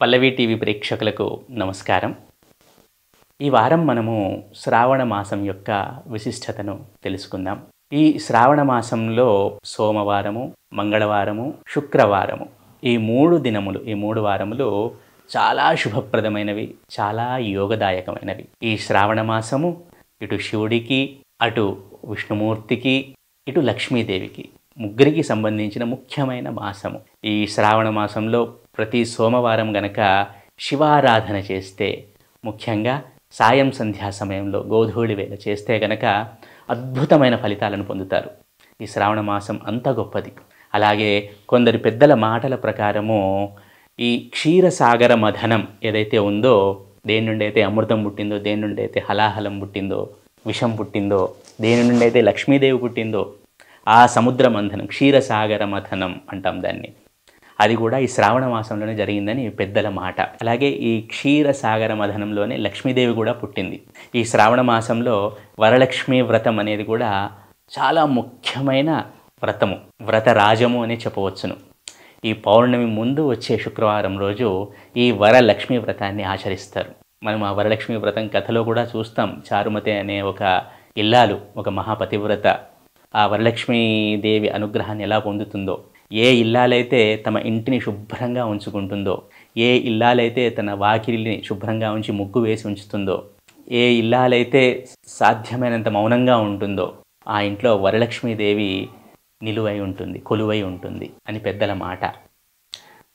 పల్లవి TV ప్రేక్షకులకు నమస్కారం. ఈ వారం మనము శ్రావణ మాసం యొక్క విశిష్టతను తెలుసుకుందాం. ఈ శ్రావణ మాసంలో సోమవారము, మంగళవారము, శుక్రవారము ఈ మూడు వారములు చాలా శుభప్రదమైనవి, చాలా యోగదాయకమైనవి. ఈ శ్రావణ మాసము ఇటు శివుడికి, అటు విష్ణుమూర్తికి, ఇటు లక్ష్మీదేవికి ముగ్గురికి సంబంధించిన ముఖ్యమైన మాసము. ఈ శ్రావణ మాసంలో ప్రతి సోమవారం గనక శివారాధన చేస్తే, ముఖ్యంగా సాయం సంధ్యా సమయంలో గోధూళి వేళ చేస్తే గనక అద్భుతమైన ఫలితాలను పొందుతారు. ఈ శ్రావణ మాసం అంత గొప్పది. అలాగే కొందరి పెద్దల మాటల ప్రకారము ఈ క్షీరసాగర మథనం ఏదైతే ఉందో, దేని నుండి అయితే అమృతం పుట్టిందో, దేని నుండి అయితే హలాహలం పుట్టిందో, విషం పుట్టిందో, దేని నుండి అయితే లక్ష్మీదేవి పుట్టిందో, ఆ సముద్ర మంథనం క్షీరసాగర మథనం అంటాం దాన్ని. అది కూడా ఈ శ్రావణ మాసంలోనే జరిగిందని పెద్దల మాట. అలాగే ఈ క్షీరసాగర మథనంలోనే లక్ష్మీదేవి కూడా పుట్టింది. ఈ శ్రావణ మాసంలో వరలక్ష్మి వ్రతం అనేది కూడా చాలా ముఖ్యమైన వ్రతము, వ్రతరాజము అనే చెప్పవచ్చును. ఈ పౌర్ణమి ముందు వచ్చే శుక్రవారం రోజు ఈ వరలక్ష్మి వ్రతాన్ని ఆచరిస్తారు. మనం ఆ వరలక్ష్మి వ్రతం కథలో కూడా చూస్తాం. చారుమతి అనే ఒక ఇల్లాలు, ఒక మహాపతివ్రత ఆ వరలక్ష్మీదేవి అనుగ్రహాన్ని ఎలా పొందుతుందో, ఏ ఇల్లాలైతే తమ ఇంటిని శుభ్రంగా ఉంచుకుంటుందో, ఏ ఇల్లాలైతే తన వాకిలిని శుభ్రంగా ఉంచి ముగ్గు వేసి ఉంచుతుందో, ఏ ఇల్లాలైతే సాధ్యమైనంత మౌనంగా ఉంటుందో, ఆ ఇంట్లో వరలక్ష్మీదేవి నిలువై ఉంటుంది, కొలువై ఉంటుంది అని పెద్దల మాట.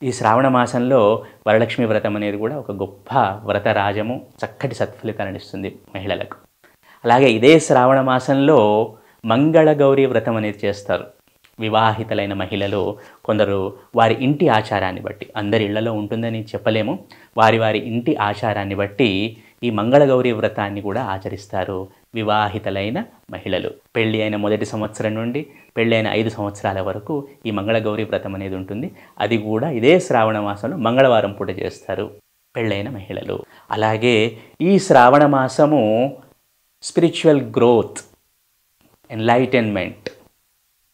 ఈ శ్రావణ మాసంలో వరలక్ష్మి వ్రతం అనేది కూడా ఒక గొప్ప వ్రతరాజము, చక్కటి సత్ఫలితాలను ఇస్తుంది మహిళలకు. అలాగే ఇదే శ్రావణ మాసంలో మంగళగౌరి వ్రతం అనేది చేస్తారు. వివాహితులైన మహిళలు కొందరు వారి ఇంటి ఆచారాన్ని బట్టి, అందరి ఇళ్లలో ఉంటుందని చెప్పలేము, వారి ఇంటి ఆచారాన్ని బట్టి ఈ మంగళగౌరి వ్రతాన్ని కూడా ఆచరిస్తారు వివాహితులైన మహిళలు. పెళ్ళి అయిన మొదటి సంవత్సరం నుండి పెళ్ళి అయిన 5 సంవత్సరాల వరకు ఈ మంగళగౌరి వ్రతం అనేది ఉంటుంది. అది కూడా ఇదే శ్రావణ మాసంలో మంగళవారం పూట చేస్తారు పెళ్ళైన మహిళలు. అలాగే ఈ శ్రావణ మాసము స్పిరిచువల్ గ్రోత్, ఎన్లైటన్మెంట్,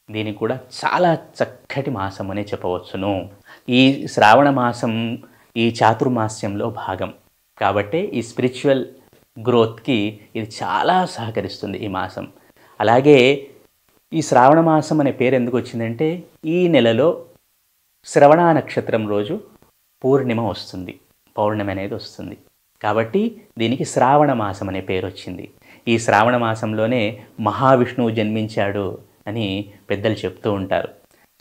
దీనికి కూడా చాలా చక్కటి మాసం అనే చెప్పవచ్చును. ఈ శ్రావణ మాసం ఈ చాతుర్మాస్యంలో భాగం కాబట్టి ఈ స్పిరిచువల్ గ్రోత్కి ఇది చాలా సహకరిస్తుంది ఈ మాసం. అలాగే ఈ శ్రావణ మాసం అనే పేరు ఎందుకు వచ్చిందంటే, ఈ నెలలో శ్రవణ నక్షత్రం రోజు పూర్ణిమ వస్తుంది, పౌర్ణమి అనేది వస్తుంది. కాబట్టి దీనికి శ్రావణ మాసం అనే పేరు వచ్చింది. ఈ శ్రావణ మాసంలోనే మహావిష్ణువు జన్మించాడు అని పెద్దలు చెప్తూ ఉంటారు.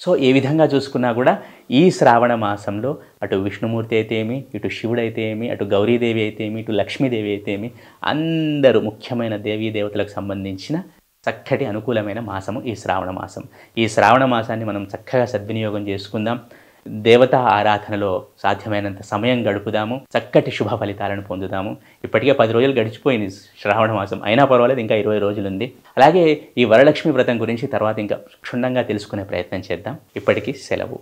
సో ఏ విధంగా చూసుకున్నా కూడా ఈ శ్రావణ మాసంలో అటు విష్ణుమూర్తి అయితే ఏమి, ఇటు శివుడు అయితే ఏమి, అటు గౌరీదేవి అయితే ఏమి, ఇటు లక్ష్మీదేవి అయితే ఏమి, అందరూ ముఖ్యమైన దేవీ దేవతలకు సంబంధించిన చక్కటి అనుకూలమైన మాసము ఈ శ్రావణ మాసం. ఈ శ్రావణ మాసాన్ని మనం చక్కగా సద్వినియోగం చేసుకుందాం. దేవతా ఆరాధనలో సాధ్యమైనంత సమయం గడుపుదాము, చక్కటి శుభ ఫలితాలను పొందుదాము. ఇప్పటికే 10 రోజులు గడిచిపోయింది శ్రావణ మాసం, అయినా పర్వాలేదు, ఇంకా 20 రోజులు ఉంది. అలాగే ఈ వరలక్ష్మి వ్రతం గురించి తర్వాత ఇంకా క్షుణ్ణంగా తెలుసుకునే ప్రయత్నం చేద్దాం. ఇప్పటికీ సెలవు.